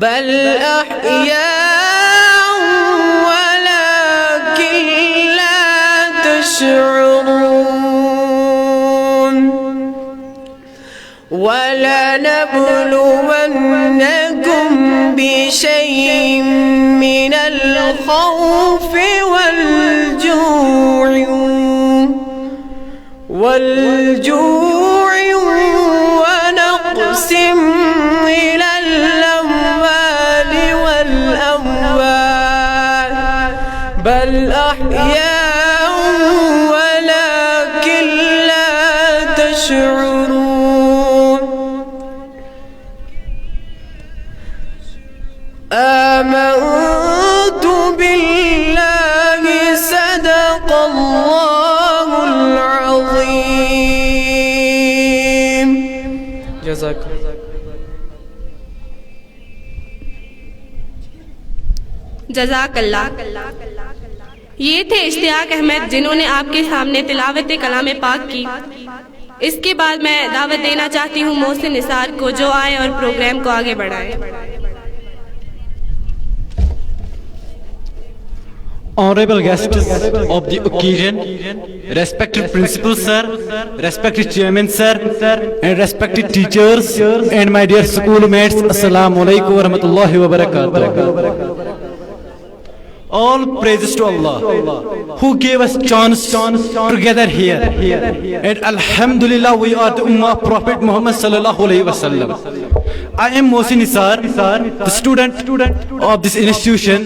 بل أحياء ولكن لا تشعرون ولنبلونكم بشيء من الخوف والجوع ونقص من الأموال والأنفس بل أحياء ولكن لا تشعرون آمنت بالله صدق الله العظيم جزاك الله جزاک اللہ۔ یہ تھے اشتیاق احمد جنہوں نے آپ کے سامنے تلاوت کلام پاک کی۔ اس کے بعد میں دعوت دینا چاہتی ہوں محسن نثار کو جو آئے اور پروگرام کو آگے بڑھائے۔ Honorable guests of the occasion, respected principal sir, respected chairman sir, and respected teachers and my dear schoolmates, assalamu alaikum wa rahmatullahi wa barakatuh. All praises to Allah who gave us chance to gather here, and alhamdulillah we are the ummah of Prophet Muhammad sallallahu alaihi wasallam. I am Mohsin Nisar, the student of this institution,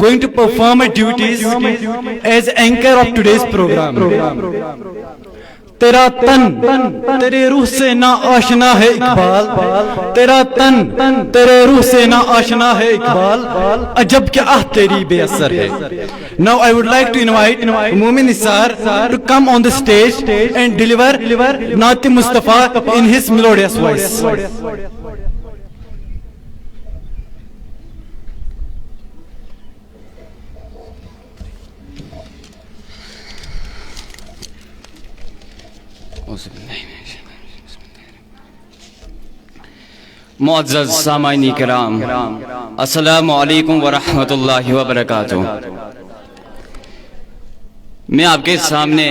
going to perform my duties as anchor of today's program. تیرا تن تیرے روح سے نہ آشنا ہے اقبال، تیرا تن تیرے روح سے نہ آشنا ہے اقبال، عجب کیا آہ تیری بے اثر ہے. Now I would like to invite Mohsin Nisar to come on the stage and deliver Naat Mustafa in his melodious voice. معزز سامعین کرام، السلام علیکم ورحمۃ اللہ وبرکاتہ۔ میں آپ کے سامنے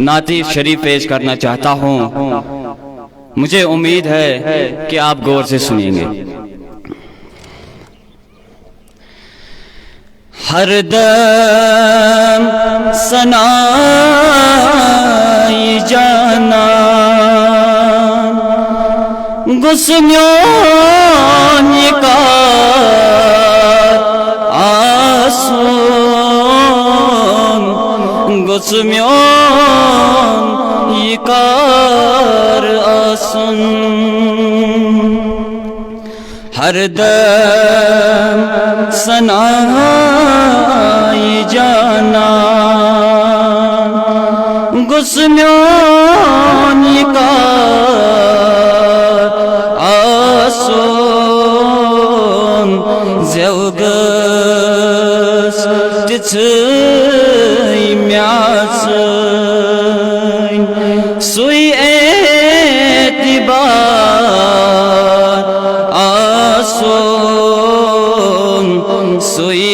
نعت شریف پیش کرنا چاہتا ہوں، مجھے امید ہے کہ آپ غور سے سنیں گے۔ ہر دم ثنائی جانا گسمیون یکار آسون گسمیون یکار آسون ہر دم ثنائی جانا گسمیون یکار آسون زوگس تیتھئی میاسن سوی اعتبار آسون سوی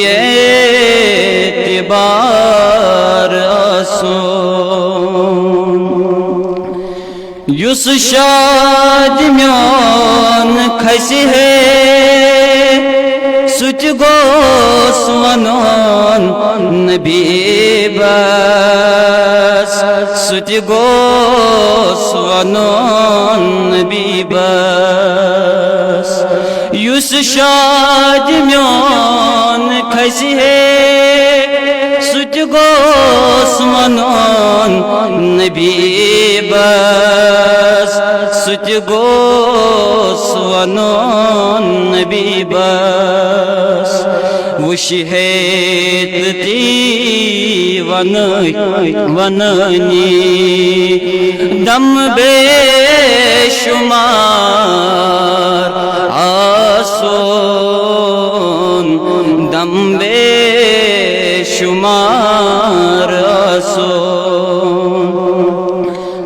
اعتبار آسون یس شاد میون کھسی ہے سچ گوس ونون نبی بس سچ گوس ونون نبی بس یس شاد میون کھسی ہے سچ گوس ونون نبی بس سچ گوس ونون نبی بس وشہیت تی وننی دم بے شمار آسون دم بے شمار آسون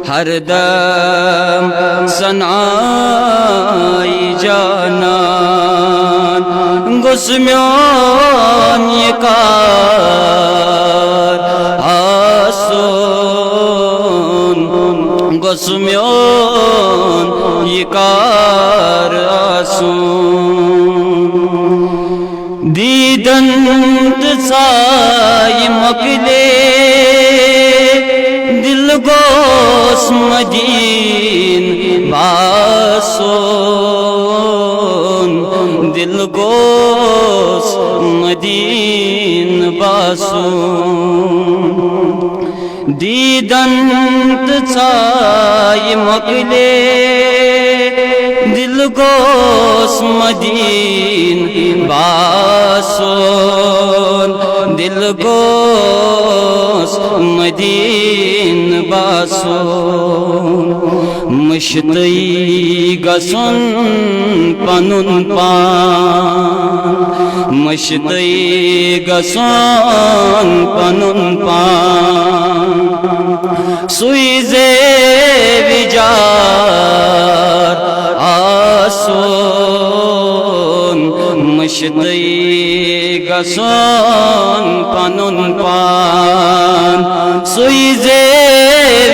ہر دم ثنائی جانا گسمیون یکار آسون گسمیون یکار آسون دیدن تسائی مکلے دل گوس مدین باسون دل گوس مدین باسون دیدن تسائی مکلے دل گوس مدین باسون دل گوس مدین باسون مشتئی گسن پنن پان مشتئی گسن پنن پان سوئی وجار آسون مشتئی گسن پنن پان سوئی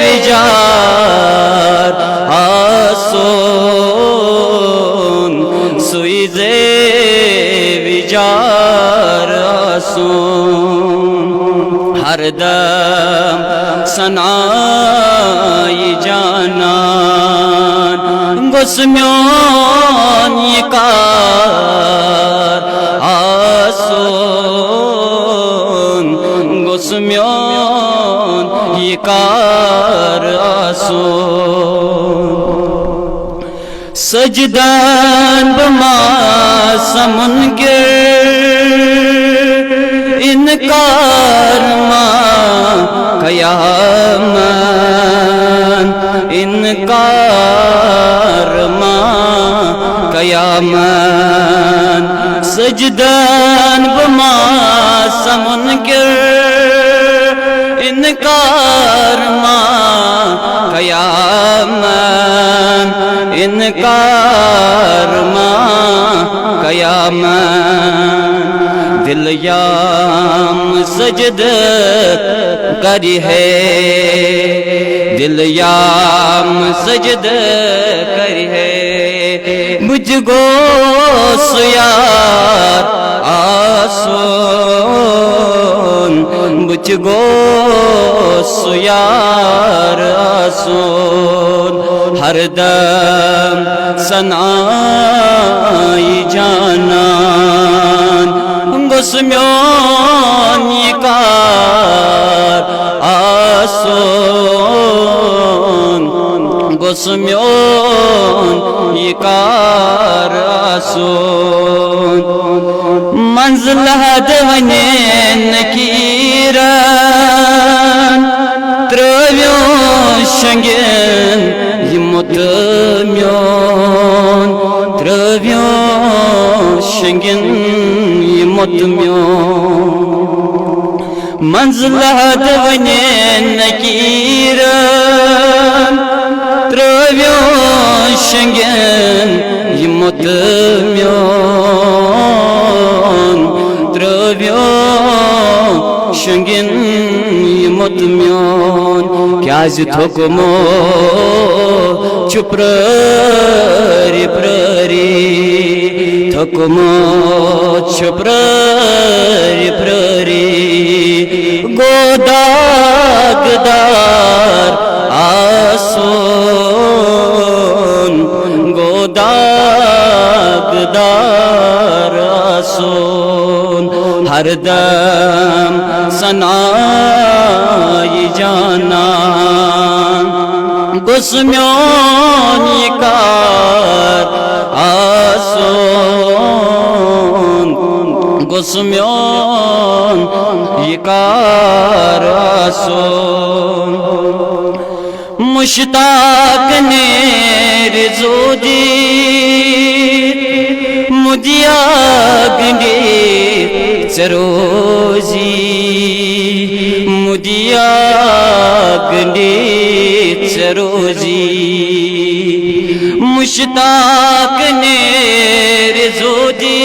وجار آسون سوئی وجار آسون ہر دم ثنائی جانان گسمیون یکار آسون گسمیون یکار آسون سجدان بما سمن گر انکار ما قیامن انکار ما قیامن سجدان بما سمن گر انکار ما قیامن انکار ما قیامن دل یام سجد کری ہے دل یام سجد کری ہے مجھ گو سیار آسون مجھ گو سیار آسون ہر دم ثنائی جانان گسمیون یکار آسون گسمیون یکار آسون منزل حد ونین نکیرن ترویون شنگن یمتمیون ترویون شنگن یمتمیون منزل حد ونین نکیرن ترویون شنگن یمتمیون ترویون شنگن یمتمیون کیاز تھوکمو چپ پرری پرری تھوکمو چپ پرری پرری گوداگدار آسون گوداگدار آسون ہر دم ثنائی جانان گسمیون یکار آسون گسمیون یکار آسون مشتاق نیر زودی مدیا گنگی چروزی مدیا گنگی چروزی مشتاق نیر زودی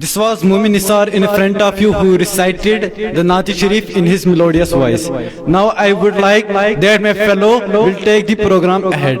This was Mumin Nisar in front of you who recited the Naat Sharif in his melodious voice. Now I would like that my fellow will take the program ahead.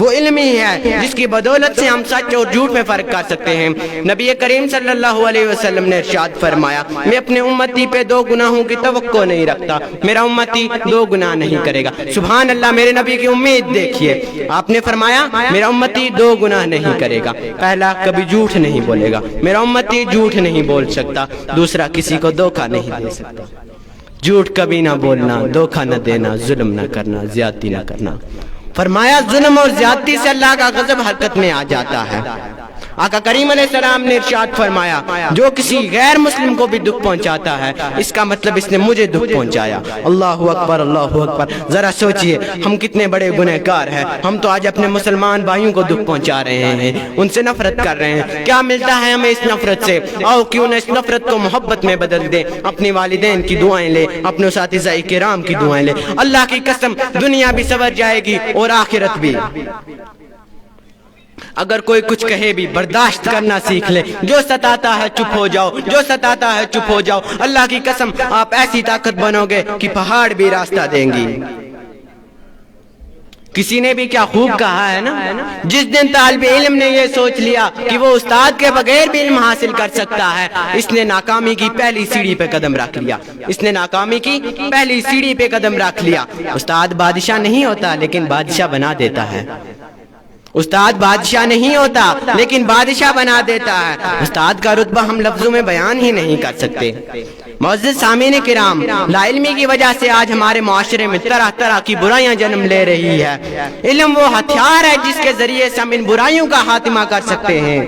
وہ علم ہی ہے جس کی بدولت سے ہم سچ اور جھوٹ میں فرق کر سکتے ہیں۔ نبی کریم صلی اللہ علیہ وسلم نے ارشاد فرمایا، میں اپنے امتی پہ 2 گناہوں کی توقع نہیں رکھتا، میرا امتی 2 گناہ نہیں کرے گا۔ سبحان اللہ، میرے نبی کی امید دیکھیے، آپ نے فرمایا میرا امتی 2 گناہ نہیں کرے گا۔ پہلا، کبھی جھوٹ نہیں بولے گا، میرا امتی جھوٹ نہیں بول سکتا۔ دوسرا، کسی کو دھوکہ نہیں دے سکتا، جھوٹ کبھی نہ بولنا، دھوکہ نہ دینا، ظلم نہ کرنا، زیادتی نہ کرنا۔ فرمایا ظلم اور زیادتی سے اللہ کا غضب حرکت میں آ جاتا ہے۔ آقا کریم علیہ السلام نے ارشاد فرمایا، جو کسی غیر مسلم کو بھی دکھ پہنچاتا ہے اس کا مطلب اس نے مجھے دکھ پہنچایا۔ اللہ اکبر، اللہ اکبر۔ ذرا سوچئے ہم کتنے بڑے گنہگار ہیں۔ ہم تو آج اپنے مسلمان بھائیوں کو دکھ پہنچا رہے ہیں، ان سے نفرت کر رہے ہیں۔ کیا ملتا ہے ہمیں اس نفرت سے؟ آؤ کیوں نہ اس نفرت کو محبت میں بدل دیں، اپنی والدین کی دعائیں لیں، اپنے اساتذہ کرام کی دعائیں لیں۔ اللہ کی قسم دنیا بھی سنور جائے گی اور آخرت بھی۔ اگر کوئی کچھ کہے بھی برداشت کرنا سیکھ لے، جو ستاتا ہے چپ ہو جاؤ، جو ستاتا ہے چپ ہو جاؤ۔ اللہ کی قسم آپ ایسی طاقت بنو گے کہ پہاڑ بھی راستہ دیں گی۔ کسی نے بھی کیا خوب کہا ہے نا، جس دن طالب علم نے یہ سوچ لیا کہ وہ استاد کے بغیر بھی علم حاصل کر سکتا ہے، اس نے ناکامی کی پہلی سیڑھی پہ قدم رکھ لیا۔ اس نے ناکامی کی پہلی سیڑھی پہ قدم رکھ لیا۔ استاد بادشاہ نہیں ہوتا لیکن بادشاہ بنا دیتا ہے۔ استاد بادشاہ نہیں ہوتا لیکن بادشاہ بنا دیتا ہے۔ استاد کا رتبہ ہم لفظوں میں بیان ہی نہیں کر سکتے۔ معزز سامعین کرام، لا علمی کی وجہ سے آج ہمارے معاشرے میں طرح طرح کی برائیاں جنم لے رہی ہے۔ علم وہ ہتھیار ہے جس کے ذریعے سے ہم ان برائیوں کا خاتمہ کر سکتے ہیں۔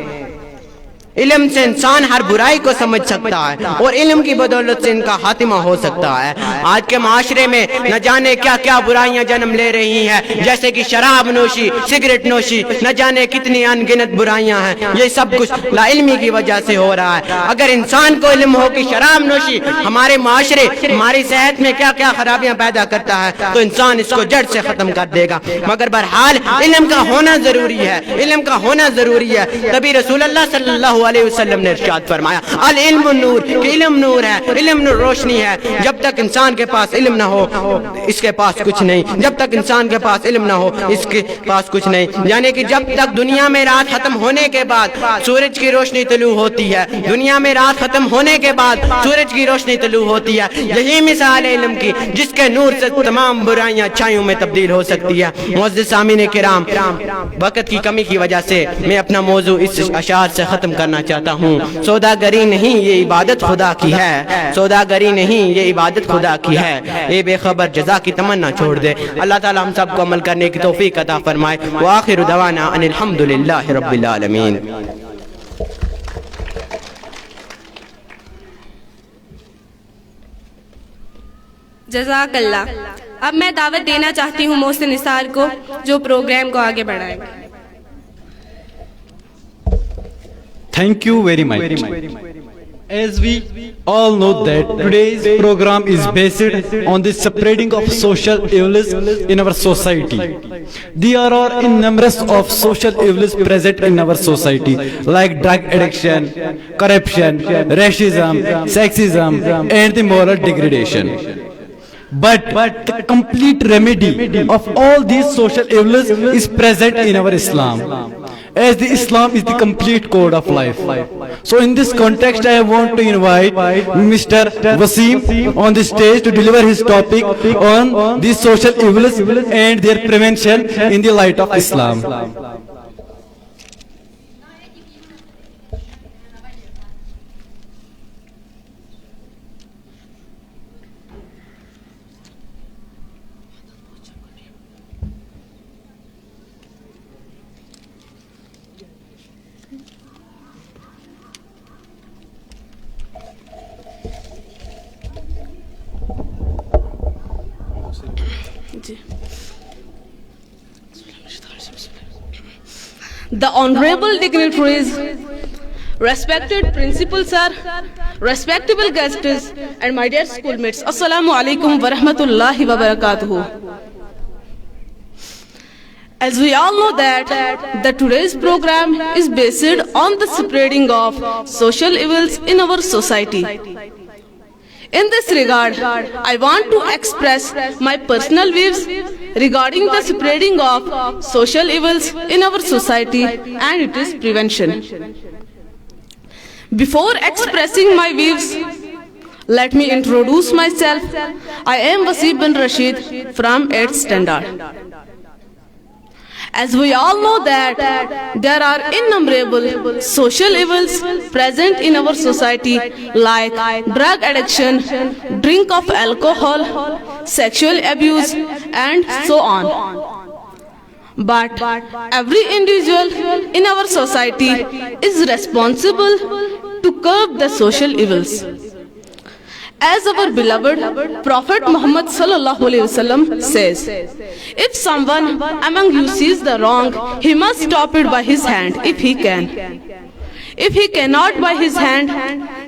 علم سے انسان ہر برائی کو سمجھ سکتا ہے اور علم کی بدولت سے ان کا خاتمہ ہو سکتا ہے۔ آج کے معاشرے میں نہ جانے کیا کیا برائیاں جنم لے رہی ہیں، جیسے کہ شراب نوشی، سگریٹ نوشی، نہ جانے کتنی ان گنت برائیاں ہیں۔ یہ سب کچھ لا علمی کی وجہ سے ہو رہا ہے۔ اگر انسان کو علم ہو کہ شراب نوشی ہمارے معاشرے، ہماری صحت میں کیا کیا خرابیاں پیدا کرتا ہے تو انسان اس کو جڑ سے ختم کر دے گا۔ مگر بہرحال علم کا ہونا ضروری ہے، علم کا ہونا ضروری ہے۔ تبھی رسول اللہ صلی اللہ علیہ وسلم نے ارشاد فرمایا، العلم نور، کہ علم نور ہے، علم نور روشنی ہے۔ جب تک انسان کے پاس علم نہ ہو اس کے پاس کچھ نہیں، جب تک انسان کے پاس علم نہ ہو اس کے پاس کچھ نہیں۔ یعنی کہ جب تک دنیا میں رات ختم ہونے کے بعد سورج کی روشنی طلوع ہوتی ہے، دنیا میں رات ختم ہونے کے بعد سورج کی روشنی طلوع ہوتی ہے، یہی مثال ہے علم کی، جس کے نور سے تمام برائیاں اچھائیوں میں تبدیل ہو سکتی ہے۔ معزز سامعین کرام، وقت کی کمی کی وجہ سے میں اپنا موضوع اس اشعار سے ختم کرنا چاہتا ہوں۔ سوداگری نہیں یہ عبادت خدا کی ہے، سوداگری نہیں یہ عبادت خدا کی ہے، اے بے خبر جزا کی تمنا چھوڑ دے۔ اللہ تعالی ہم سب کو عمل کرنے کی توفیق عطا فرمائے۔ وآخر دعوانا ان الحمدللہ رب العالمین۔ جزاک اللہ۔ اب میں دعوت دینا چاہتی ہوں محسن نثار کو جو پروگرام کو آگے بڑھائے۔ Thank you very much. As we all know that today's program is based on the spreading of social evils in our society. There are numerous of social evils present in our society like drug addiction, corruption, racism, sexism and the moral degradation. But the complete remedy of all these social evils is present in our Islam, as the Islam is the complete code of life. So in this context I want to invite Mr. Wasim on the stage to deliver his topic on these social evils and their prevention in the light of Islam. The honorable dignitaries, respected principal sir, respectable guests and my dear schoolmates, assalamu alaikum wa rahmatullahi wa barakatuhu. As we all know that today's program is based on the spreading of social evils in our society. In this regard, I want to express my personal views regarding the spreading of social evils in our society and its prevention. Before expressing my views, let me introduce myself. I am Waseem bin Rashid from 8th standard. As we all know that there are innumerable social evils present in our society like drug addiction, drink of alcohol, sexual abuse and so on. But every individual in our society is responsible to curb the social evils. As our beloved Prophet Muhammad sallallahu alaihi wasallam says, if someone among you sees the wrong, he must stop it by his hand if he can. If he cannot by his hand,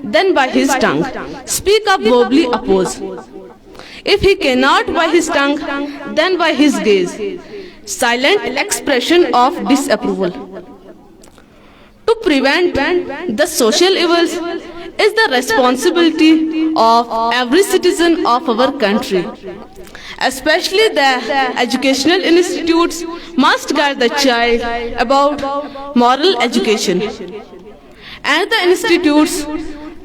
then by his tongue. Speak up verbally oppose. If he cannot by his tongue, then by his gaze. Silent expression of disapproval. To prevent the social evils is the responsibility of every citizen of our country. Especially the educational institutes must guide the child about moral education. And the institutes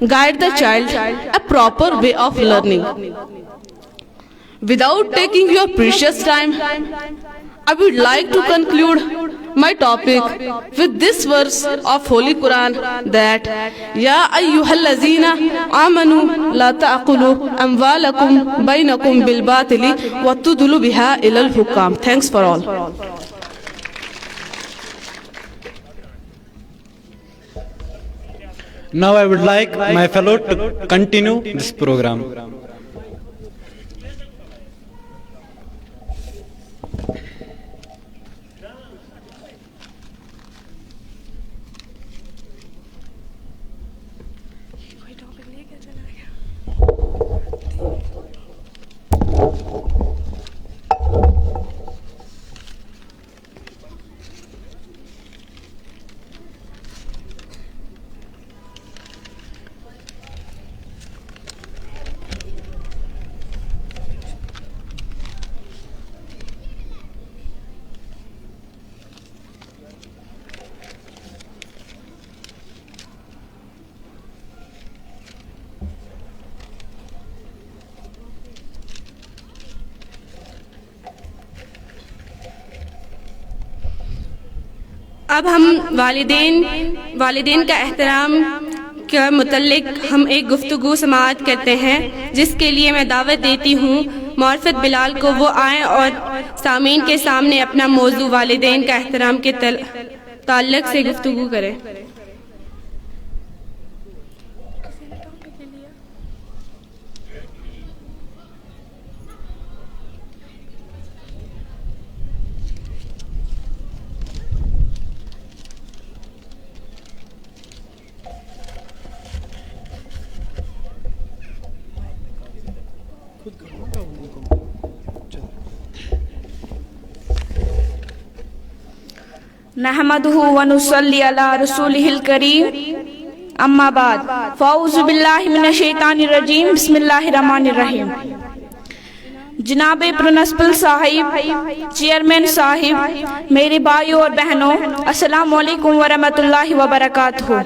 guide the child a proper way of learning. Without taking your precious time, I would like to conclude my topic with this verse of Holy Quran that Ya ayyuhallazina amanu la ta'kulu amwalakum bainakum bil batili wa tudlu biha ilal hukam. Thanks for all. Now I would like my fellow to continue this program. اب ہم والدین کا احترام کے متعلق ہم ایک گفتگو سماعت کرتے ہیں، جس کے لیے میں دعوت دیتی ہوں معرفت بلال کو، وہ آئیں اور سامعین کے سامنے اپنا موضوع والدین کا احترام کے تعلق سے گفتگو کریں۔ نحمده ونصلي على رسوله الكريم اما بعد فاعوذ باللہ من الشیطان الرجیم بسم اللہ الرحمن الرحیم۔ جناب پرنسپل صاحب، چیئرمین صاحب، میرے بھائیوں اور بہنوں، السلام علیکم ورحمۃ اللہ وبرکاتہ۔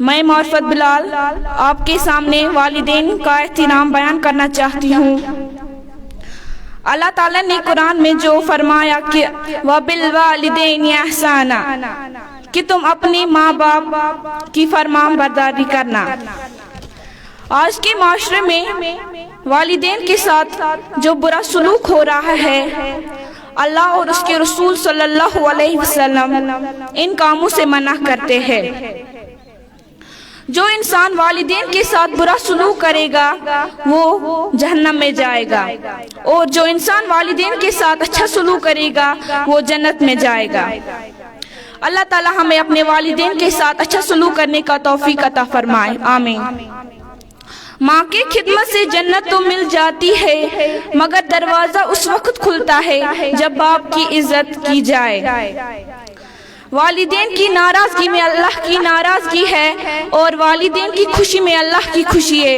میں معرفت بلال آپ کے سامنے والدین کا احترام بیان کرنا چاہتی ہوں۔ اللہ تعالیٰ نے قرآن میں جو فرمایا کہ وَبِالْوَالِدَيْنِ إِحْسَانًا، کہ تم اپنے ماں باپ کی فرمان برداری کرنا۔ آج کے معاشرے میں والدین کے ساتھ جو برا سلوک ہو رہا ہے، اللہ اور اس کے رسول صلی اللہ علیہ وسلم ان کاموں سے منع کرتے ہیں۔ جو انسان والدین کے ساتھ برا سلوک کرے گا وہ جہنم میں جائے گا، اور جو انسان والدین کے ساتھ اچھا سلوک کرے گا وہ جنت میں جائے گا۔ اللہ تعالی ہمیں اپنے والدین کے ساتھ اچھا سلوک کرنے کا توفیق عطا فرمائے، آمین۔ ماں کی خدمت سے جنت تو مل جاتی ہے، مگر دروازہ اس وقت کھلتا ہے جب باپ کی عزت کی جائے۔ والدین کی ناراضگی میں اللہ کی ناراضگی ہے، اور والدین کی خوشی میں اللہ کی خوشی ہے۔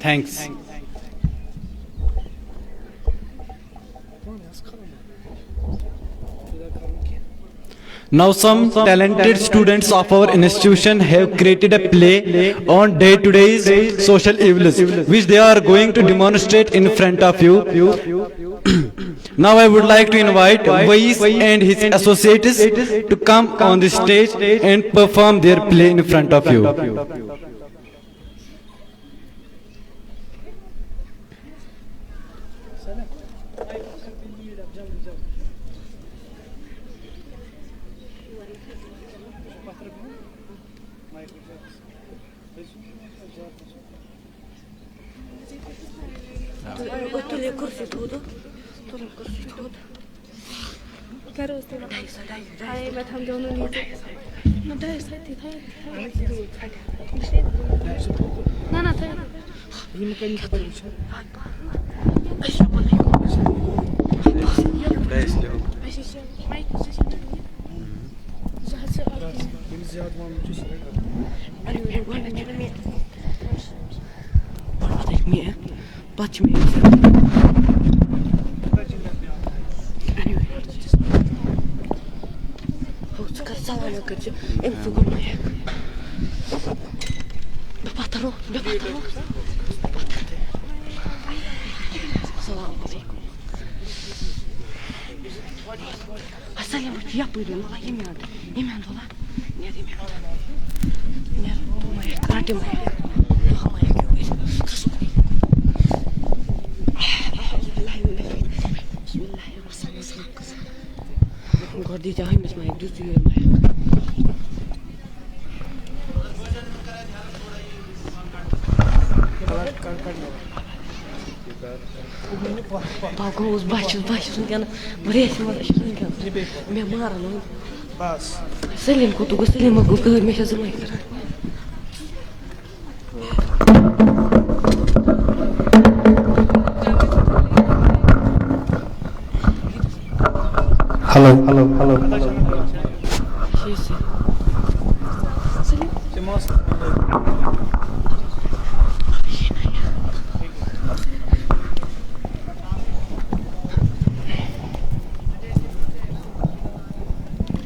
Thanks. Now some talented students of our institution have created a play on day-to-day social evils, which they are going to demonstrate in front of you. Now I would like to invite Vais and his associates to come on the stage and perform their play in front of you.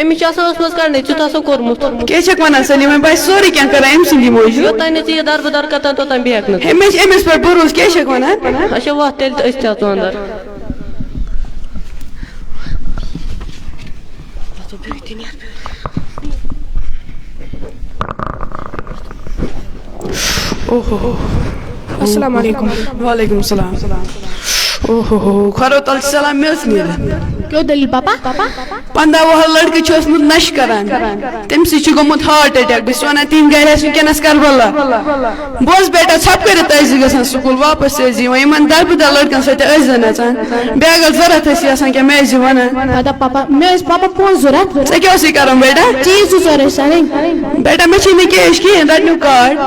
أمِس چھِ آسان ٲسمٕژ کَڑنٕے ژٕ تھاسو کوٚرمُت کیٛاہ چھَکھ وَنان سلیٖم بہٕ چھَس سورُے کیٚنٛہہ کران أمۍ سٕنٛدی موٗجوٗب یوٚتانۍ نہٕ ژٕ یہِ دربٕدر کَتان توٚتانۍ بیٚہکھ نہٕ ژٕ مےٚ چھِ أمِس پٮ۪ٹھ بروسہٕ کیٛاہ چھَکھ وَنان اچھا وَتھ تیٚلہِ تہٕ أسۍ تہِ اژو اَنٛدر السلام علیکم. وعلیکم السلام خۄدا تعالیٰ چھِ سلام مےٚ ٲس نیران کیٛاہ دٔلیٖل پاپا؟ 15 وُہر لڑکہٕ چھُ اوسمُت نشہٕ کران تٔمسٕے چھُ گوٚمُت ہارٹ اٹیک بہٕ چھَس وَنان تِہنٛدِ گرِ آسہِ وٕنکٮ۪نس کربلا بہٕ اوسُس بیٹا ژھۄپہٕ کٔرِتھ ٲسۍ زِ گژھان سکوٗل واپس ٲسۍ زِ یِوان یِمن دربٕدر لڑکن سۭتۍ ٲسۍ زِ نژان بیٚیہِ اگر ضوٚرتھ ٲسی آسان کینٛہہ مےٚ ٲسۍ زِ وَنان ادا پاپا مےٚ ٲسۍ پاپا پونٛسہٕ ضوٚرتھ ژےٚ کیٛاہ اوسُے کرُن بیٹا چیٖز 2 ژور ٲسۍ اَنٕنۍ بیٹا مےٚ چھِی نہٕ کیش کِہیٖنۍ رَٹنیو کارڈ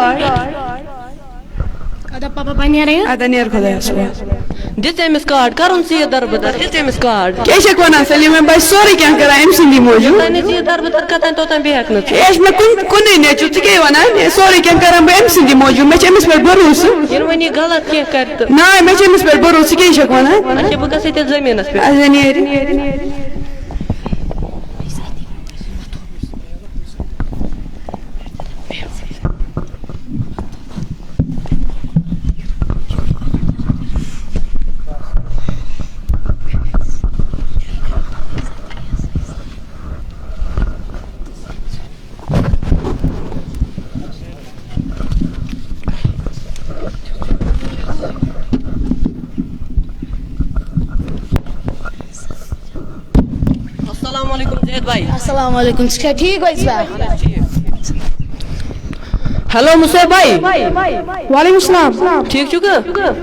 ادا پاپا بہٕ نیرے ادا نیر خۄدایس حوال دِژ أمِس کارڈ کَرُن ژٕ یہِ دربٕدر دِژ أمِس کارڈ کیٛاہ چھَکھ وَنان سلیٖم بہٕ چھَس سورُے کیٚنٛہہ کران أمۍ سٕنٛدی موٗجوٗب یوٚتانۍ نہٕ ژٕ یہِ دربٕدر کَتان توٚتانۍ بیٚہکھ نہٕ ژٕ یے چھِ مےٚ کُنُے نیچوٗ ژٕ کیٛاہ وَنان سورُے کیٚنٛہہ کران بہٕ أمۍ سٕنٛدی موٗجوٗب مےٚ چھِ أمِس پٮ۪ٹھ بروسہٕ ییٚلہِ وۄنۍ یہِ غلط کیٚنٛہہ کَرِ تہٕ نا مےٚ چھِ أمِس پٮ۪ٹھ بروسہٕ ژٕ کیٛاہ چھَکھ وَنان اچھا بہٕ گژھے تیٚلہِ زٔمیٖنس پٮ۪ٹھ اَدا نیرِ السلام علیکم زید بھائی السلام علیکم ژٕ چھکھا ٹھیٖک ویس بھائی ہیلو مُصعب بھائی وعلیکم السلام ٹھیٖک چھُکھٕ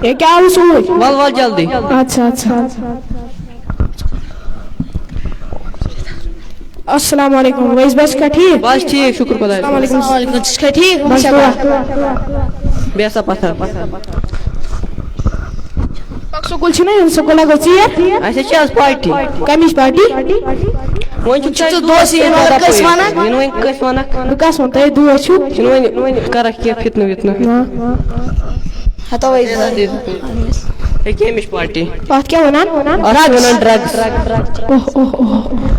ہے کیٛاہ آوُس اوٗرۍ ول ول جلدی اچھا اچھا السلام علیکم ویس بھائی ژٕ چھکھا ٹھیٖک بس ٹھیٖک شُکر خۄدایس السلام علیکم ژٕ چھکھا ٹھیٖک بس دُعا بیٚہہ سا پتھر سکوٗل چھُنا یُن سکوٗل لگو ژیر اَسے چھِ آز پارٹی کمِچ پارٹی وۄنۍ چھُکھ ژٕ دوس یِن وۄنۍ کٲنٛسہِ وَنان یِنہٕ وۄنۍ کٲنٛسہِ وَنکھ بہٕ کَس وَنہٕ تۄہہِ دوس چھُو یِنہٕ وۄنۍ کَرکھ کیٚنٛہہ فِتنہٕ وِتنہٕ ہتو ویس بھائی ہے کیٚمِچ پارٹی اَتھ کیٛاہ وَنان اَتھ وَنان ڈرٛگٕس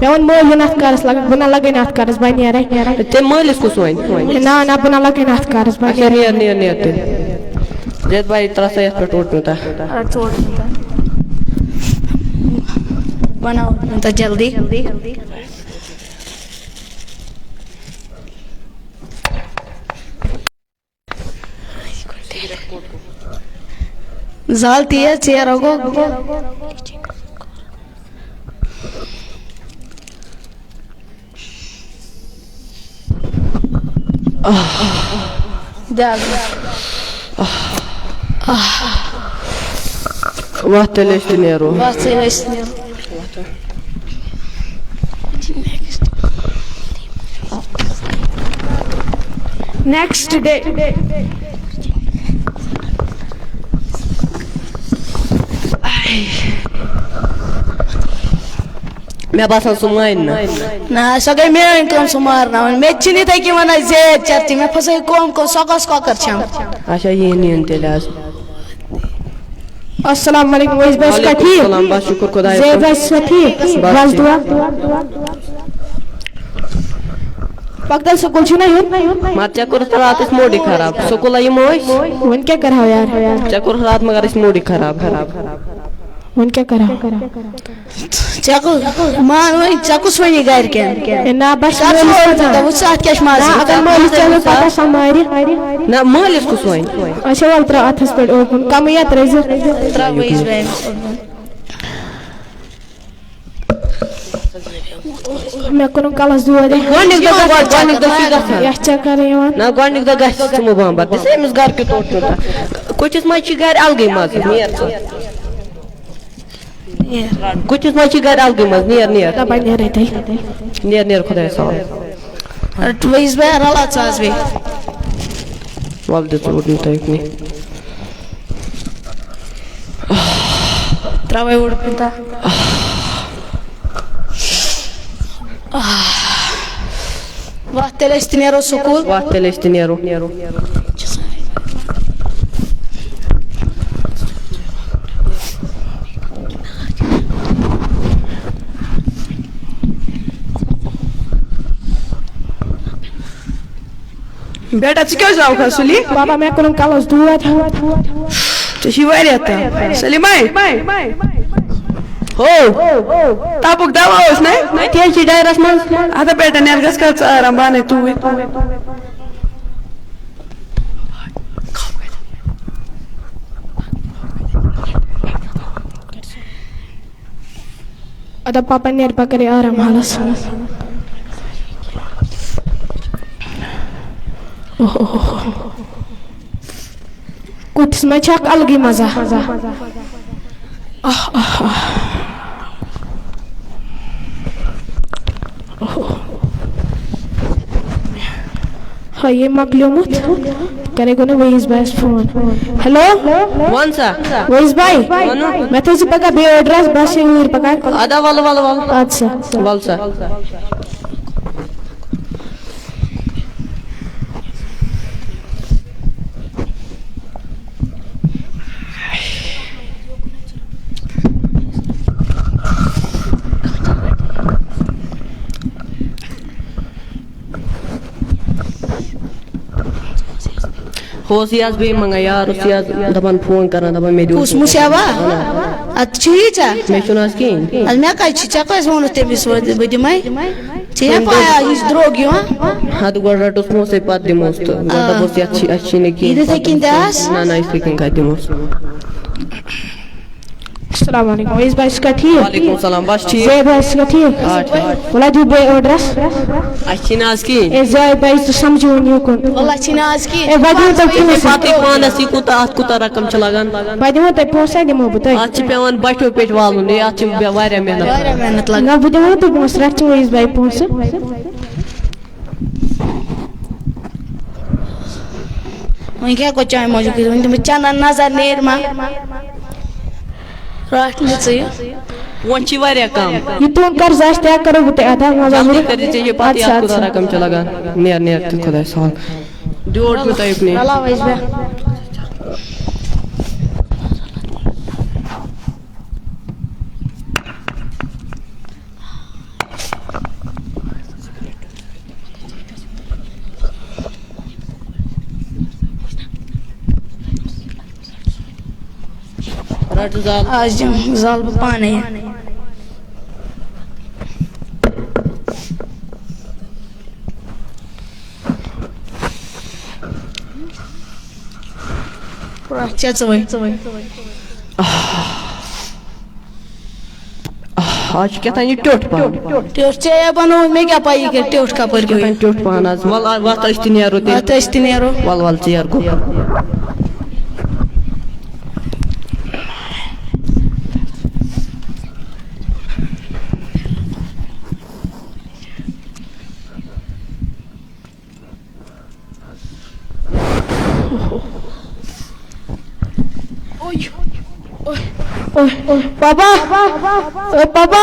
مےٚ ووٚن مٲلۍ اَتھ کارَس لگان بہٕ نہ لگٲنۍ اَتھ کارَس بہٕ نیرے تٔمۍ مٲلِس کُس وَنہِ نہ نہ بہٕ نہ لگٲنۍ اَتھ کارَس بہٕ اچھا نیر نیر نیر تیٚلہِ زید بھائی ترٛاو سا یَتھ پٮ۪ٹھ اوٹ پیوٗنٛتاہ بناو جلدی زالتی ہے چیئر ہوگا وَتھ تیٚلہِ أسۍ تہِ نیرو نیکسٹ ڈے مےٚ باسان سُہ مانہِ نہٕ نہ سۄ گٔے میٲنۍ کٲم سُہ مارناوٕنۍ مےٚ تہِ چھِنہٕ یِتھَے کٔنۍ وَنان زید چرچی مےٚ پھسے کٲم سۄ کۄس کۄکر چھَم اچھا یِن یِن تیٚلہِ آز السلام علیکم ویس بھائی ژٕ چھکھا ٹھیٖک سلام بس شُکر خۄدایس زید بھائی ژٕ چھکھا ٹھیٖک بس دُعا پگدل سکوٗل چھُنا یُن مگر ژےٚ کوٚرُتھ راتھ أسۍ موڈٕے خراب سکوٗلہ یِمو أسۍ وۄنۍ کیٛاہ کرہاو یار ژےٚ کوٚرُتھ راتھ مگر أسۍ موڈٕے خراب وۄنۍ کیٛاہ کرہاو مان وۄنۍ ژےٚ کُس وَنی گرِکٮ۪ن نہ بس وٕچھ اَتھ کیٛاہ چھُ مزٕ اگر مٲلِس ژےٚ پتہ سۄ مارِ نہ مٲلِس کُس وَنہِ اچھا وَلہٕ ترٛاو اَتھس پٮ۪ٹھ اوکُن کمٕے یا ترٛٲیزِ مےٚ کوٚرُم کَلس دود گۄڈنِکۍ دۄہ گۄڈنِکۍ دۄہ چھُ گژھان یتھ چکر یِوان نہ گۄڈنِکۍ دۄہ گژھِ ژٕ مہٕ بامبر دِس أمِس گرٕ کیُتھ اوٹ پیوٗنٛتاہ کُٹھِس منٛز چھِ گرِ الگٕے مزٕ نیر ژٕ کُٹھِس منٛز چھِ گرِ الگٕے مزٕ نیر نیر دَپان نیرے تیٚلہِ نیر نیر خۄدایس حوال ویس بھائی رلا ژٕ حظ بیٚیہِ وَلہٕ دِ ژٕ اوٚڑ تۄہہِ نہِ ترٛاوے اوٚڑ پیوٗنٛتاہ وَتھ تیٚلہِ أسۍ تہِ نیرو سکوٗل وَتھ تیٚلہِ أسۍ تہِ نیرو بیٹا ژٕ کیٛازِ آوکھا سُلی بابا مےٚ کوٚرُم کَلس دود ژےٚ چھی واریاہ تَپھ سلیماے ہو تاپُک دوا اوس نا تی حظ چھِ ڈایرَس منٛز اَدا بیٹا نیٚر گژھ کر ژٕ آرام بہٕ اَنے توٗرۍ ادا پاپا نیر پکڑے آرام حالس کُٹھِس منٛز چھِ اکھ الگٕے مزہ ہاں یہ مکلیومُت کرے گو نا ویس بایس فون ہیلو ون سا ویس بائی مےٚ تھٲیزِ پگاہ بیٚیہِ ایڈرس بہٕ آسہٕ اوٗرۍ پگاہ ادا ول ول ول اَدٕ سا ول سا ہوس یاز بیٚیہِ منگان یار اوس یاز دپان فون کران دپان مےٚ کُس مُشاوا اَدٕ چھُیی ژےٚ مےٚ چھُنہٕ آز کِہیٖنۍ اَدٕ مےٚ کَتہِ چھُ ژےٚ کٲنٛسہِ ووٚنُتھ تٔمِس بہٕ دِمے ژےٚ پایا یہِ چھُ درٛوگ یِوان اَدٕ گۄڈٕ رٹوس پونٛسے پتہٕ دِموس تہٕ گۄڈٕ دپوس یتھ چھِ اَسہِ چھِی نہٕ یہِ تِتھَے کِنۍ تہِ آس نہ نہ یِتھٕے کٔنۍ کتہِ دِموس السلام علیکم ویس بائی چھُکھا ٹھیٖک وعلیکم السلام بس ٹھیٖک زٲہِد بائی چھُکھا ٹھیٖک وَلا دِیِو بیٚیہِ ایڈرس اَسہِ چھِی نہٕ آز کِہیٖنۍ اے زٲہِد بائی ژٕ سمجھوُن یوکُن واللہ چھِنہٕ آز کِہیٖنۍ اے بہٕ دِمو تۄہہِ پونٛسہٕ پتہٕ پانس یہِ کوٗتاہ اتھ کوٗتاہ رقم چھِ لگان بہٕ دِمو تۄہہِ پونٛسے دِمو بہٕ تۄہہِ اتھ چھِ پیٚوان بٹھیو پیٚٹھۍ والُن ہے اتھ چھِ واریاہ محنت واریاہ محنت لگان نہ بہٕ دِمو تۄہہِ پونٛسہٕ رَٹھ ژٕ ویس بائی پونٛسہٕ وۄنۍ کیٛاہ گوٚو چانہِ موٗجوٗب کٔرِتھ وۄنۍ دِمہٕ چندن نظر نیرِ ما رَٹھ نہٕ ژٕ یہِ وۄنۍ چھِ واریاہ کم یہِ تُہُنٛد قرض آسہِ تہِ کرو بہٕ تۄہہِ ادا جلدی کٔرِو ژےٚ یہِ پتہٕ یتھ کوٗتاہ رقم چھِ لگان نیر نیر تہٕ خۄدایس حوال ڈیوڑ چھُو تۄہہِ اُکنٕے اللہ ویس بائی رٹ زال آز دِمہٕ زال بہٕ پانے رَچھ ژٕ وۄنۍ آز چھُ کیٛاہتانۍ یہِ ٹیوٚٹھ پہن ٹیوٚٹھ ژےٚ بنووُتھ مےٚ کیٛاہ پَیی کہِ ٹیوٚٹھ کپٲرۍ گوٚو کیٛاہتانۍ ٹیوٚٹھ پہن آز وَل وَتھ أسۍ تہِ نیرو تیٚلہِ تہٕ أسۍ تہِ نیرو ول ول ژیر گوٚو پاپا او پاپا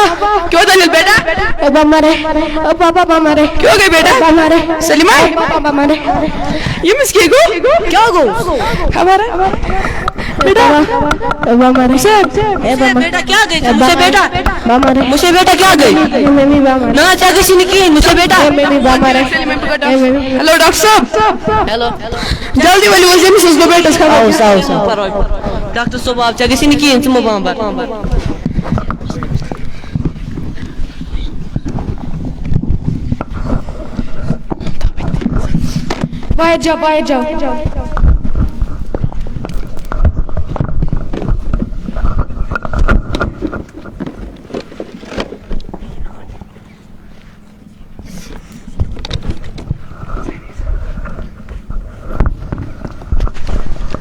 کیوں دلیل بیٹا او بمارے او پاپا بمارے کیوں گئی بیٹا بمارے سلیمہ پاپا بمارے یہ مس کی گو کیا گو ہمارا بیٹا بمارے اے بیٹا کیا گئی مجھے بیٹا بمارے مجھے بیٹا کیا گئی ممی بمارے نہ چاہ کسی نے کی مجھے بیٹا ممی بمارے ہیلو ڈاکٹر صاحب ہیلو جلدی والی وجہ میں اس کو بیٹا پرواے ڈاکٹر صاحب آپ چاہ کسی نے کی ژٕ مہٕ بامبر باہر جاؤ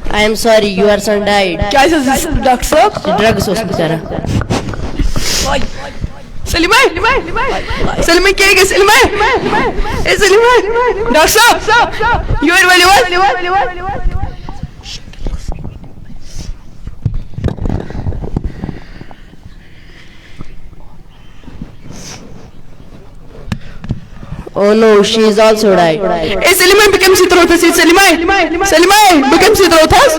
I am sorry, your son died. کیا ڈاکٹر صاحب Drugs was بچارا سلیمہ سلیمہ کیا گئی سلیمہ اے سلیمہ ڈاکٹر صاحب یور والی Oh no, she is also died. اے سلیمہ بکم سی تروتس سلیمہ بکم سی تروتس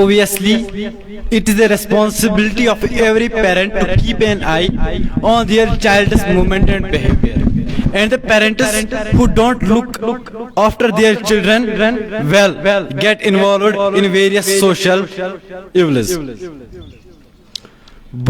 Obviously, it is the responsibility of every parent to keep an eye on their child's movement and behavior. And the parents who don't look after their children well get involved in various social evils.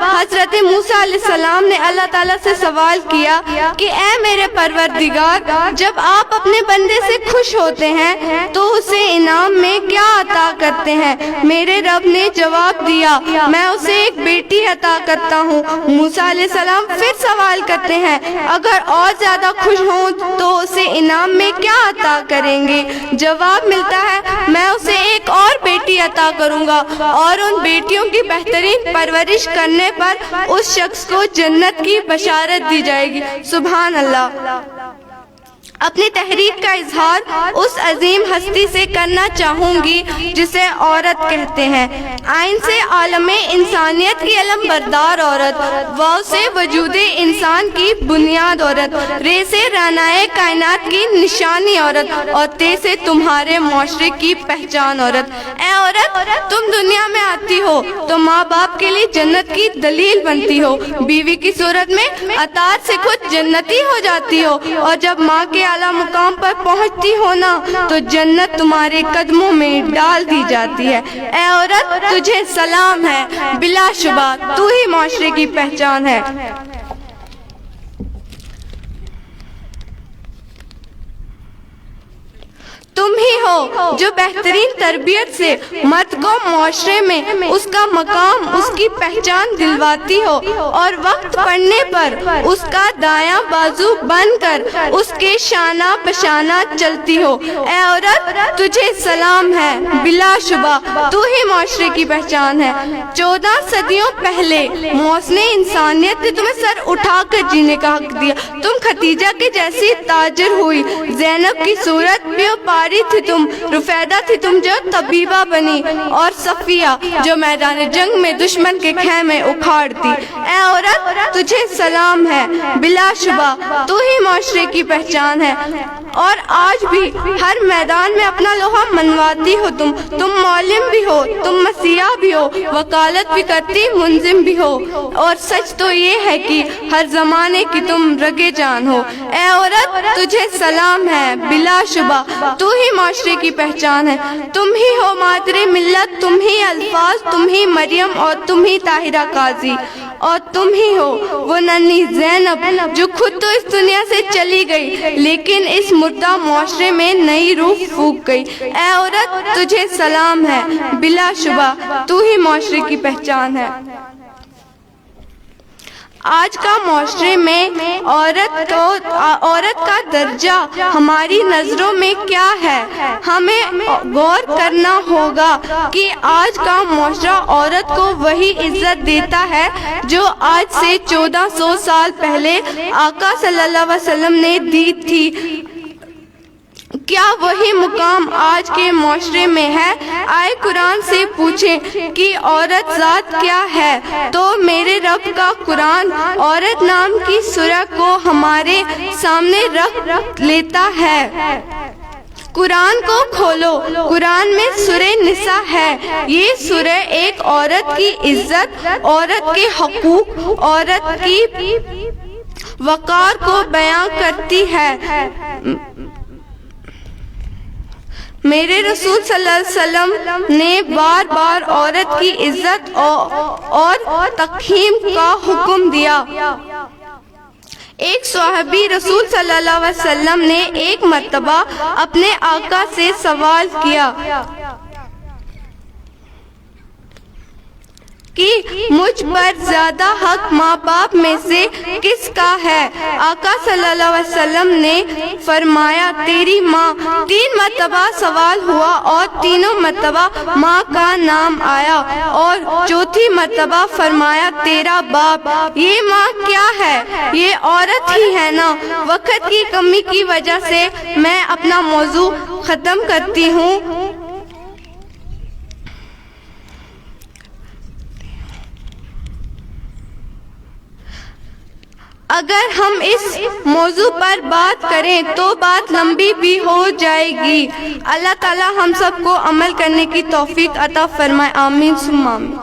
حضرت موسیٰ علیہ السلام نے اللہ تعالیٰ سے سوال کیا کہ اے میرے پروردگار، جب آپ اپنے بندے سے خوش ہوتے ہیں تو اسے انعام میں کیا عطا کرتے ہیں؟ میرے رب نے جواب دیا، میں اسے ایک بیٹی عطا کرتا ہوں۔ موسیٰ علیہ السلام پھر سوال کرتے ہیں، اگر اور زیادہ خوش ہوں تو اسے انعام میں کیا عطا کریں گے؟ جواب ملتا ہے، میں اسے ایک اور بیٹی عطا کروں گا اور ان بیٹیوں کی بہترین پرورش کرنے پر اس شخص کو جنت کی بشارت دی جائے گی۔ سبحان اللہ۔ اپنی تحریک کا اظہار اس عظیم ہستی سے کرنا چاہوں گی جسے عورت کہتے ہیں۔ آئین سے عالم انسانیت کی علم بردار عورت، واو سے وجود انسان کی بنیاد عورت، رے سے رانائے کائنات کی نشانی عورت، اور تے سے تمہارے معاشرے کی پہچان عورت۔ اے عورت، تم دنیا میں آتی ہو تو ماں باپ کے لیے جنت کی دلیل بنتی ہو، بیوی کی صورت میں اطاعت سے خود جنتی ہو جاتی ہو، اور جب ماں کے اعلیٰ مقام پر پہنچتی ہو نا تو جنت تمہارے قدموں میں ڈال دی جاتی ہے۔ اے عورت، تجھے سلام ہے، بلا شبہ تو ہی معاشرے کی پہچان ہے۔ تم ہی ہو جو بہترین تربیت سے مرد کو معاشرے میں اس کا مقام، اس کی پہچان دلواتی ہو، اور وقت پڑنے پر اس کا دایاں بازو بن کر اس کے شانہ بشانہ چلتی ہو۔ اے عورت، تجھے سلام ہے، بلا شبہ تو ہی معاشرے کی پہچان ہے۔ 14 صدیوں پہلے محسن انسانیت نے تمہیں سر اٹھا کر جینے کا حق دیا۔ تم خدیجہ کے جیسی تاجر ہوئی، زینب کی صورت پاری تھی تم، رفیدہ تھی تم جو طبیبہ بنی، اور صفیہ جو میدان جنگ میں دشمن کے خیمے اکھاڑتی۔ اے عورت، تجھے سلام ہے، بلا شبہ تو ہی معاشرے کی پہچان ہے، اور آج بھی ہر میدان میں اپنا لوہا منواتی ہو تم معلم بھی ہو، تم مسیحا بھی ہو، وکالت بھی کرتی منظم بھی ہو، اور سچ تو یہ ہے کہ ہر زمانے کی تم رگے جان ہو۔ اے عورت، تجھے سلام ہے، بلا شبہ تو ہی معاشرے کی پہچان ہے۔ تم ہی ہو مادر ملت، تم ہی الفاظ، تم ہی مریم، اور تم ہی طاہرہ قاضی، اور تم ہی ہو وہ ننھی زینب جو خود تو اس دنیا سے چلی گئی لیکن اس مردہ معاشرے میں نئی روح پھونک گئی۔ اے عورت، تجھے سلام ہے، بلا شبہ تو ہی معاشرے کی پہچان ہے۔ آج کا معاشرے میں عورت کا درجہ ہماری نظروں میں کیا ہے؟ ہمیں غور کرنا ہوگا کہ آج کا معاشرہ عورت کو وہی عزت دیتا ہے جو آج سے 1400 سال پہلے آقا صلی اللہ علیہ وسلم نے دی تھی۔ کیا وہی مقام آج کے معاشرے میں ہے؟ آئے قرآن سے پوچھیں کہ عورت ذات کیا ہے تو میرے رب کا قرآن عورت نام کی سورہ کو ہمارے سامنے رکھ لیتا ہے۔ قرآن کو کھولو، قرآن میں سورہ نساء ہے۔ یہ سورہ ایک عورت کی عزت، عورت کے حقوق، عورت کی وقار کو بیان کرتی ہے۔ میرے رسول صلی اللہ علیہ وسلم نے بار بار عورت کی عزت اور تقدیم کا حکم دیا۔ ایک صحابی رسول صلی اللہ علیہ وسلم نے ایک مرتبہ اپنے آقا سے سوال کیا کہ مجھ پر زیادہ حق ماں باپ میں سے کس کا ہے؟ آقا صلی اللہ علیہ وسلم نے فرمایا تیری ماں۔ 3 مرتبہ سوال ہوا اور تینوں مرتبہ ماں کا نام آیا، اور چوتھی مرتبہ فرمایا تیرا باپ۔ یہ ماں کیا ہے؟ یہ عورت ہی ہے نا۔ وقت کی کمی کی وجہ سے میں اپنا موضوع ختم کرتی ہوں۔ اگر ہم اس موضوع پر بات کریں تو بات لمبی بھی ہو جائے گی۔ اللہ تعالی ہم سب کو عمل کرنے کی توفیق عطا فرمائے، آمین ثم آمین۔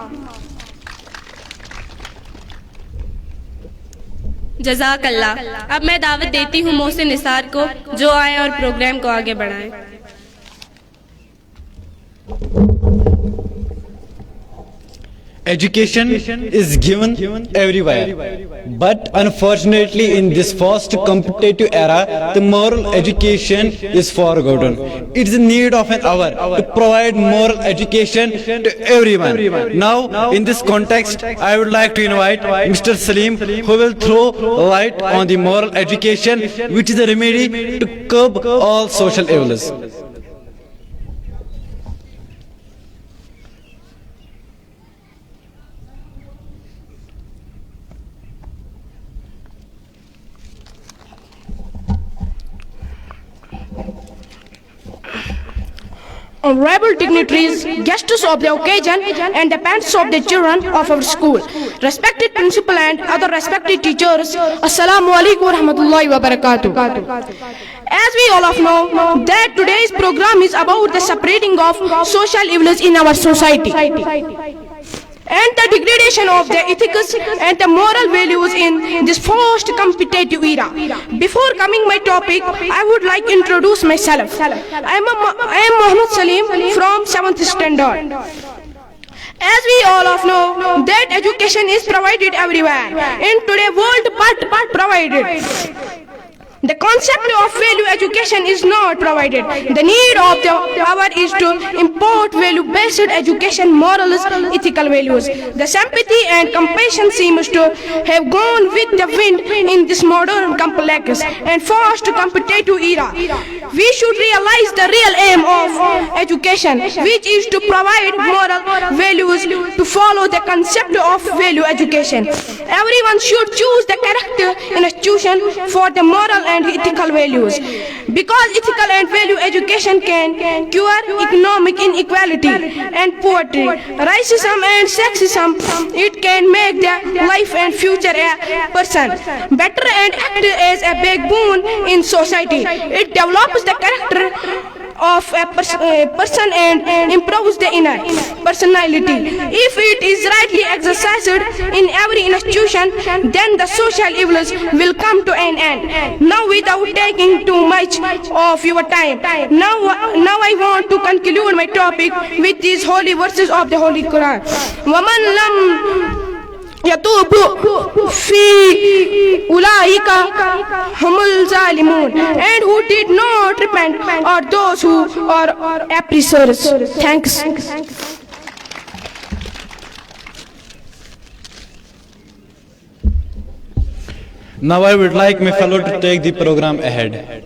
جزاک اللہ۔ اب میں دعوت دیتی ہوں محسن نثار کو جو آئے اور پروگرام کو آگے بڑھائیں۔ Education is given everywhere, but unfortunately in this fast competitive era, the moral education is forgotten. It is the need of an hour to provide moral education to everyone. Now, in this context, I would like to invite Mr. Salim, who will throw light on the moral education, which is a remedy to curb all social evils. Honorable dignitaries, guests of the occasion, and the parents of the children of our school, respected principal and other respected teachers, Assalamu alaikum wa rahmatullahi wa barakatuh. As we all of know that today's program is about the separating of social evils in our society and the degradation of the ethics and the moral values in this fast competitive era. Before coming my topic, I would like to introduce myself. I am Muhammad Salim from 7th standard. As we all of know that education is provided everywhere. In today's world, but provided. The concept of value education is not provided. The need of the hour is to import value-based education, morals, ethical values. The sympathy and compassion seems to have gone with the wind in this modern, complex and fast competitive era. We should realize the real aim of education, which is to provide moral values, to follow the concept of value education. Everyone should choose the correct institution for the moral and ethical values, because ethical and value education can cure economic inequality and poverty, racism and sexism. It can make the life and future a person better and act as a backbone in society. It develops the character of a person and improves the inner personality. If it is rightly exercised in every institution, then the social evils will come to an end. Now, without taking too much of your time, now I want to conclude my topic with these holy verses of the Holy Quran. وَمَنْ لَمْ يَتُوبُ فِي أُولَٰئِكَ هُمُ الظَّالِمُونَ, and who did not repent are those who are oppressors. Thanks. Now I would like my fellow to take the program ahead.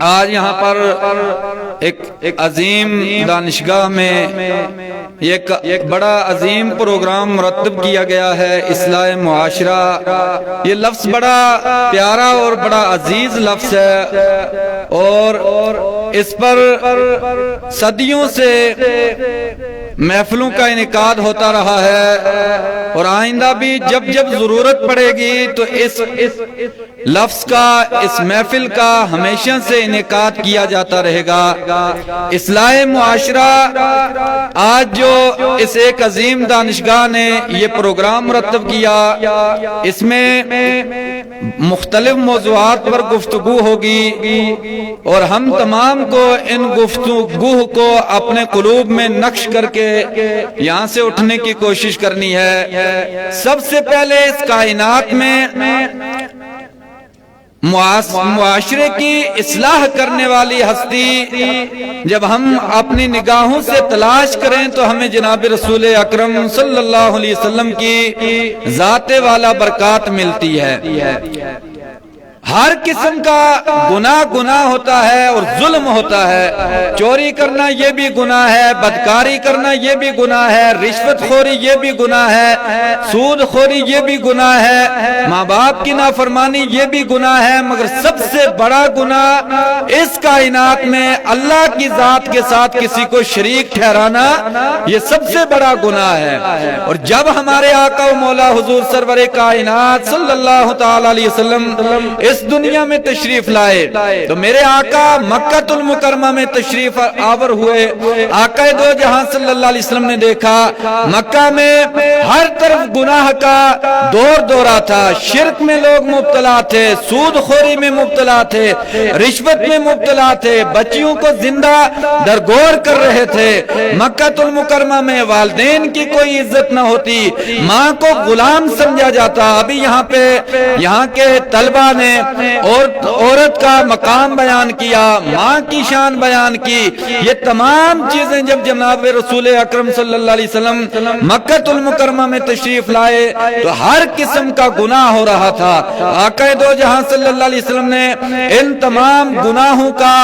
آج یہاں پر ایک عظیم دانشگاہ میں ایک بڑا عظیم پروگرام مرتب کیا گیا ہے، اصلاح معاشرہ۔ یہ لفظ بڑا پیارا اور بڑا عزیز لفظ ہے، اور اس پر صدیوں سے محفلوں کا انعقاد ہوتا رہا ہے، اور آئندہ بھی جب جب ضرورت پڑے گی تو اس لفظ کا، اس محفل کا ہمیشہ سے انعقاد کیا جاتا رہے گا۔ اصلاح معاشرہ آج جو اس ایک عظیم دانشگاہ نے یہ پروگرام مرتب کیا، اس میں مختلف موضوعات پر گفتگو ہوگی، اور ہم تمام کو ان گفتگو کو اپنے قلوب میں نقش کر کے یہاں سے اٹھنے کی کوشش کرنی ہے۔ سب سے پہلے اس کائنات میں معاشرے کی اصلاح کرنے والی ہستی جب ہم اپنی نگاہوں سے تلاش کریں تو ہمیں جناب رسول اکرم صلی اللہ علیہ وسلم کی ذات والا برکات ملتی ہے۔ ہر قسم کا گناہ ہوتا ہے اور ظلم ہوتا ہے۔ چوری کرنا یہ بھی گناہ ہے، بدکاری کرنا یہ بھی گناہ ہے، رشوت خوری یہ بھی گناہ ہے، سود خوری یہ بھی گناہ ہے، ماں باپ کی نافرمانی یہ بھی گناہ ہے، مگر سب سے بڑا گناہ اس کائنات میں اللہ کی ذات کے ساتھ کسی کو شریک ٹھہرانا، یہ سب سے بڑا گناہ ہے۔ اور جب ہمارے آقا و مولا حضور سرور کائنات صلی اللہ تعالی علیہ وسلم اس دنیا میں تشریف لائے تو میرے آقا مکہ المکرمہ میں تشریف آور ہوئے۔ آقا دو جہاں صلی اللہ علیہ وسلم نے دیکھا مکہ میں ہر طرف گناہ کا دورہ تھا، شرک میں لوگ مبتلا تھے، سود خوری میں مبتلا تھے، رشوت میں مبتلا تھے، بچیوں کو زندہ درگور کر رہے تھے۔ مکہ المکرمہ میں والدین کی کوئی عزت نہ ہوتی، ماں کو غلام سمجھا جاتا۔ ابھی یہاں کے طلبہ نے عورت کا مقام بیان کیا، ماں کی شان بیان کی۔ یہ تمام چیزیں جب جناب رسول اکرم صلی اللہ علیہ وسلم مکہ المکرمہ میں تشریف لائے تو ہر قسم کا گناہ ہو رہا تھا۔ آقا دو جہاں صلی اللہ علیہ وسلم نے ان تمام گناہوں کا،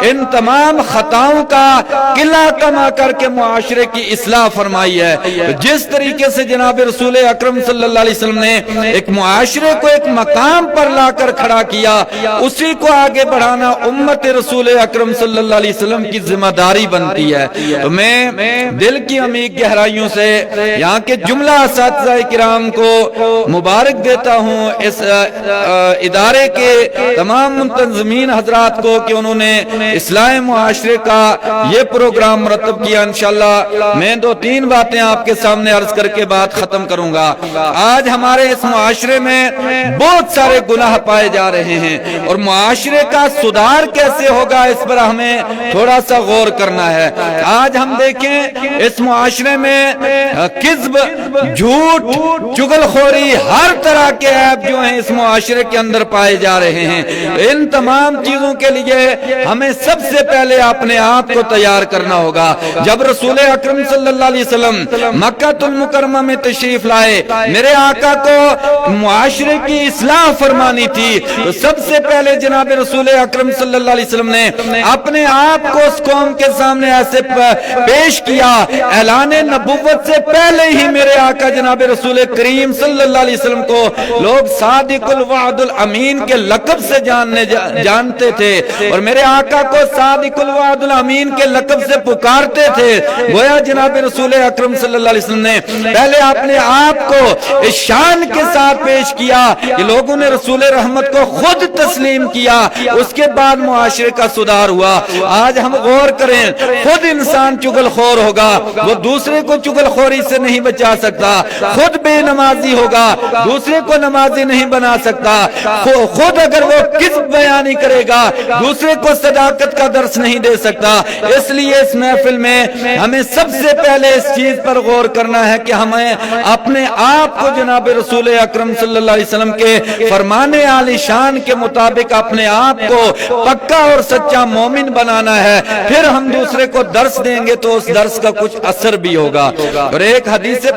ان تمام خطاؤں کا قلعہ کما کر کے معاشرے کی اصلاح فرمائی ہے۔ جس طریقے سے جناب رسول اکرم صلی اللہ علیہ وسلم نے ایک معاشرے کو ایک مقام پر لا کر کھڑا کیا، اسی کو آگے بڑھانا امت رسول اکرم صلی اللہ علیہ وسلم کی ذمہ داری بنتی ہے۔ تو میں دل کی عمیق گہرائیوں سے یہاں کے جملہ اساتذہ کرام کو مبارک دیتا ہوں، اس ادارے کے تمام منتظمین حضرات کو کہ انہوں نے اصلاح معاشرے کا یہ پروگرام مرتب کیا۔ انشاءاللہ میں 2-3 باتیں آپ کے سامنے عرض کر کے بات ختم کروں گا۔ آج ہمارے اس معاشرے میں بہت سارے گناہ پائے جا رہے ہیں، اور معاشرے کا سدھار کیسے ہوگا اس پر ہمیں تھوڑا سا غور کرنا ہے۔ آج ہم دیکھیں اس معاشرے میں کذب، جھوٹ، چغل خوری، ہر طرح کے عیب جو ہیں اس معاشرے کے اندر پائے جا رہے ہیں۔ ان تمام چیزوں کے لیے ہمیں سب سے پہلے اپنے آپ کو تیار کرنا ہوگا۔ جب رسول اکرم صلی اللہ علیہ وسلم مکہ المکرمہ میں تشریف لائے، میرے آقا کو معاشرے کی اصلاح فرمانی تھی، تو سب سے پہلے جناب رسول اکرم صلی اللہ علیہ وسلم نے اپنے آپ کو اس قوم کے سامنے ایسے پیش کیا، اعلان نبوت سے پہلے ہی میرے آقا جناب رسول کریم صلی اللہ علیہ وسلم کو لوگ صادق الوعد الامین کے لقب سے جانتے تھے، اور میرے آقا کو صادق الوعد الامین کے لقب سے پکارتے تھے۔ گویا جناب رسول اکرم صلی اللہ علیہ وسلم نے پہلے اپنے آپ کو اس شان کے ساتھ پیش کیا کہ لوگوں نے رسول رحمت کو خود تسلیم کیا، اس کے بعد معاشرے کا سدھار ہوا۔ آج ہم غور کریں، خود انسان چغل خور ہوگا، وہ دوسرے کو چغل خوری سے نہیں بچا سکتا، خود بے نمازی ہوگا، دوسرے کو نمازی نہیں بنا سکتا، خود اگر وہ کذب بیانی کرے گا دوسرے کو صداقت کا درس نہیں دے سکتا۔ اس لیے اس محفل میں ہمیں سب سے پہلے اس چیز پر غور کرنا ہے کہ ہمیں اپنے آپ کو جناب رسول اکرم صلی اللہ علیہ وسلم کے فرمانے عالی شان کے مطابق اپنے آپ کو پکا اور سچا مومن بنانا ہے، پھر ہم دوسرے کو درس دیں گے تو اس درس کا کچھ اثر بھی ہوگا۔ اور ایک حدیث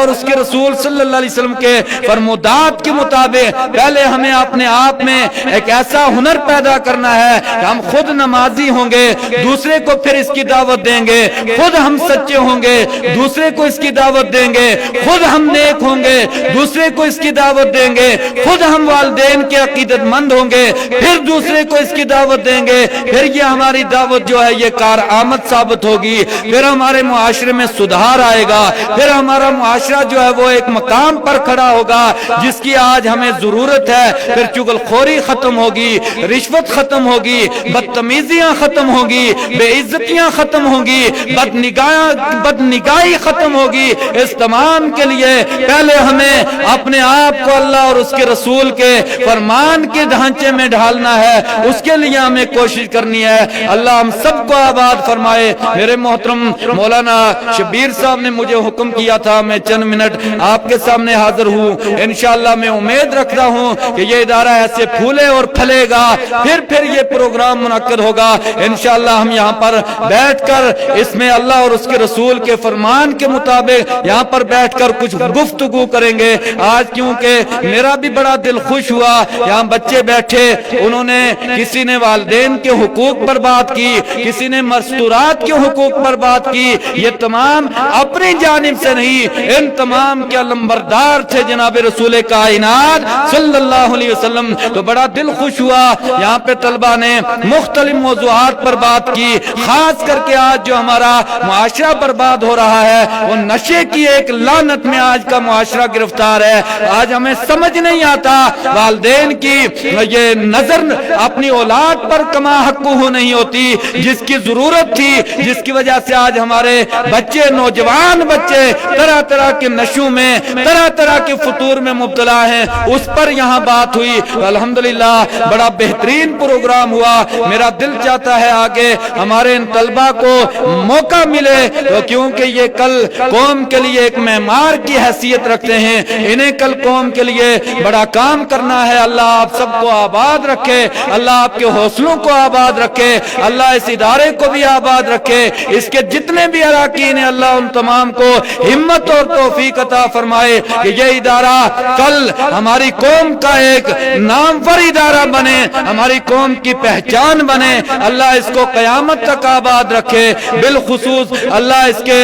اور اس کے رسول صلی اللہ علیہ وسلم کے فرمودات کے مطابق پہلے ہمیں اپنے آپ میں ایک ایسا ہنر پیدا کرنا ہے کہ ہم خود نمازی ہوں گے, دوسرے کو پھر اس کی دعوت دیں گے, خود ہم سچے ہوں گے, دوسرے کو اس کی دعوت دیں گے, خود ہم نیک ہوں گے, دوسرے کو اس کی دعوت دیں گے, خود ہم والدین کے عقیدت مند ہوں گے, پھر دوسرے کو اس کی دعوت دیں گے, پھر یہ ہماری دعوت جو ہے یہ کارآمد ثابت ہوگی, پھر ہمارے معاشرے میں سدھار آئے گا, پھر ہمارا معاشرہ جو ہے وہ ایک مقام پر کھڑا ہوگا جس کی آج ہمیں ضرورت ہے, پھر چغل خوری ختم ہوگی, رشوت ختم ہوگی, بدتمیزیاں ختم ہوگی, بے عزتیاں ختم ہوگی, بدنگاہی ختم ہوگی. اس تمام کے لیے پہلے ہمیں اپنے آپ کو اللہ اور اس کے رسول کے فرمان کے ڈھانچے میں ڈھالنا ہے, اس کے لیے ہمیں کوشش کرنی ہے. اللہ ہم سب کو آباد فرمائے. میرے محترم مولانا شبیر صاحب نے مجھے حکم کیا تھا میں چند منٹ آپ کے سامنے حاضر ہوں. انشاءاللہ میں امید رکھتا ہوں کہ یہ ادارہ ایسے پھولے اور پھلے گا, پھر یہ پروگرام منعقد ہوگا. انشاءاللہ ہم یہاں پر بیٹھ کر اس میں اللہ اور اس کے رسول کے فرمان کے مطابق یہاں پر بیٹھ کر کچھ گفتگو کریں گے. آج کیونکہ میرا بھی بڑا دل خوش ہوا, یہاں بچے بیٹھے, انہوں نے کسی نے والدین کے حقوق پر بات کی, کسی نے مستورات کے حقوق پر بات کی. یہ تمام اپنی جانب سے نہیں, ان تمام کے علمبردار تھے جناب رسول کائنات صلی اللہ علیہ وسلم. تو بڑا دل خوش ہوا. یہاں پہ طلبہ نے مختلف موضوعات پر بات کی, خاص کر کے آج جو ہمارا معاشرہ برباد ہو رہا ہے وہ نشے کی ایک لعنت میں آج کا معاشرہ گرفتار ہے. آج ہمیں سمجھ نہیں آتا والدین کی یہ نظر اپنی اولاد پر کما حقوق نہیں ہوتی جس کی ضرورت تھی, جس کی وجہ سے آج ہمارے بچے, نوجوان بچے طرح طرح کے نشوں میں, طرح طرح کے فطور میں مبتلا ہیں. اس پر یہاں بات ہوئی. الحمدللہ بڑا بہترین پروگرام ہوا. میرا دل چاہتا ہے آگے ہمارے ان طلبہ کو موقع ملے, کیونکہ یہ کل قوم کے لیے ایک معمار کی حیثیت رکھتے ہیں, انہیں کل قوم کے لیے بڑا کام کرنا ہے. اللہ آپ سب کو آباد رکھے, اللہ آپ کے حوصلوں کو آباد رکھے, اللہ اس ادارے کو بھی آباد رکھے, اس کے جتنے بھی اراکین ہیں اللہ ان تمام کو ہمت اور توفیق عطا فرمائے کہ یہ ادارہ کل ہماری قوم کا ایک نامور ادارہ بنے, ہماری قوم کی پہچان بنے. اللہ اس کو قیامت تک آباد رکھے. بالخصوص اللہ اس کے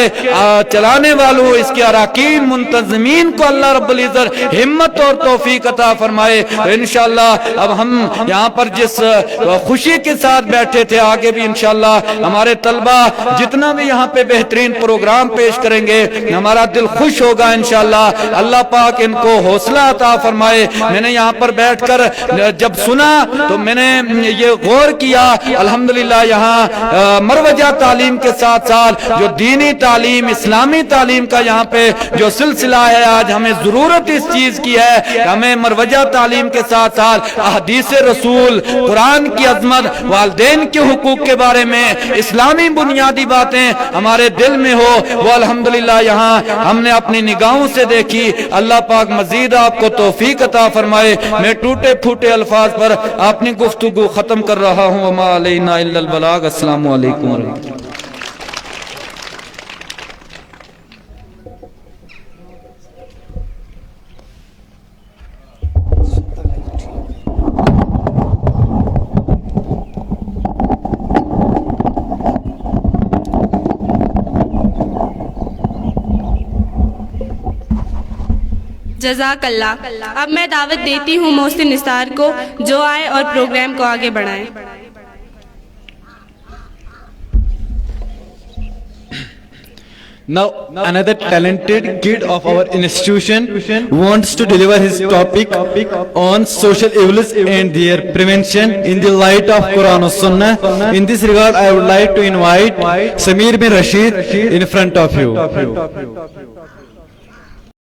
چلانے والوں, اس کے اراکین منتظمین کو اللہ رب العزت ہمت اور توفیق عطا فرمائے. انشاءاللہ اب ہم یہاں پر جس خوشی کے ساتھ بیٹھے تھے آگے بھی انشاءاللہ ہمارے طلبہ جتنا بھی یہاں پہ بہترین پروگرام پیش کریں گے ہمارا دل خوش ہوگا انشاءاللہ. اللہ پاک ان کو حوصلہ عطا فرمائے. میں نے یہاں پر بیٹھ کر جب سنا تو میں نے یہ غور کیا, الحمدللہ یہاں مروجہ تعلیم کے ساتھ ساتھ جو دینی تعلیم, اسلامی تعلیم کا یہاں پہ جو سلسلہ ہے, آج ہمیں ضرورت اس چیز کی ہے کہ ہمیں مروجہ تعلیم کے ساتھ ساتھ احادیث رسول, قرآن کی عظمت, والدین کے حقوق کے بارے میں اسلامی بنیادی باتیں ہمارے دل میں ہو. وہ الحمدللہ یہاں ہم نے اپنی نگاہوں سے دیکھی. اللہ پاک مزید آپ کو توفیق عطا فرمائے. میں ٹوٹے پھوٹے الفاظ پر اپنی گفتگو ختم کر رہا ہوں. وما علینا الا البلاغ. السلام علیکم ورحمۃ اللہ. جزاک اللہ. اب میں دعوت دیتی ہوں محسن نثار کو جو آئے اور پروگرام کو آگے بڑھائیں. Now another talented kid of our institution wants to deliver his topic on social evils and their prevention in the light of Quran and Sunnah. In this regard, I would like to invite Samir bin Rashid in front of you.